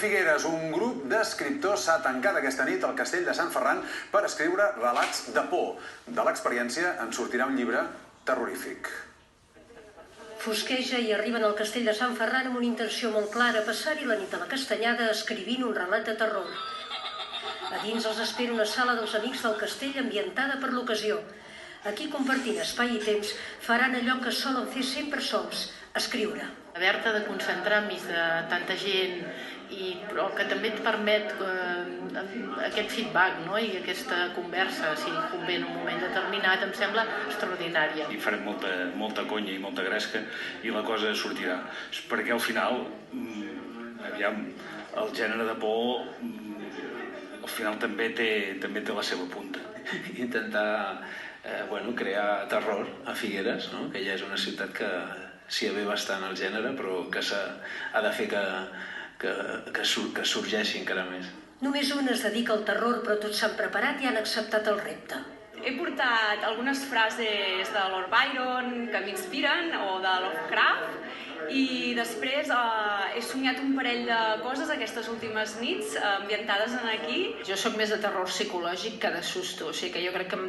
Figueres, un grup d'escriptors s'ha tancat aquesta nit al castell de Sant Ferran per escriure relats de por. De l'experiència en sortirà un llibre terrorífic. Fosqueja i arriben al castell de Sant Ferran amb una intenció molt clara, passar-hi la nit a la Castanyada escrivint un relat de terror. A dins els espera una sala dels amics del castell ambientada per l'ocasió. Aquí, compartint espai i temps, faran allò que solen fer sempre sols, escriure. Haver-te de concentrar enmig de tanta gent, però que també et permet aquest feedback, no? I aquesta conversa, si convé en un moment determinat, em sembla extraordinària. I farem molta conya i molta gresca i la cosa sortirà. Perquè al final, aviam, el gènere de por al final també té la seva punta. Intentar crear terror a Figueres, que ja és una ciutat que s'hi ve bastant el gènere, però que ha de fer que sorgeixi encara més. Només un es dedica al terror, però tots s'han preparat i han acceptat el repte. He portat algunes frases de Lord Byron que m'inspiren, o de Lovecraft, i després he somiat un parell de coses aquestes últimes nits ambientades aquí. Jo sóc més de terror psicològic que de susto, o sigui que jo crec que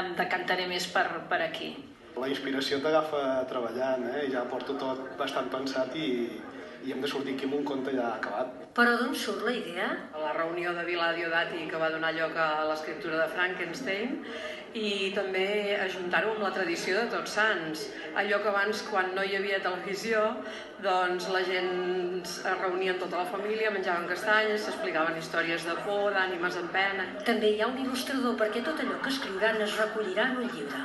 em decantaré més per aquí. La inspiració t'agafa treballant, ja porto tot bastant pensat i hem de sortir aquí amb un conte ja acabat. Però d'on surt la idea? La reunió de Vila Diodati que va donar lloc a l'escriptura de Frankenstein i també ajuntar-ho amb la tradició de Tots Sants. Allò que abans, quan no hi havia televisió, doncs la gent es reunia amb tota la família, menjaven castanyes, s'explicaven històries de por, d'ànimes en pena. També hi ha un il·lustrador perquè tot allò que escriuran es recollirà en un llibre.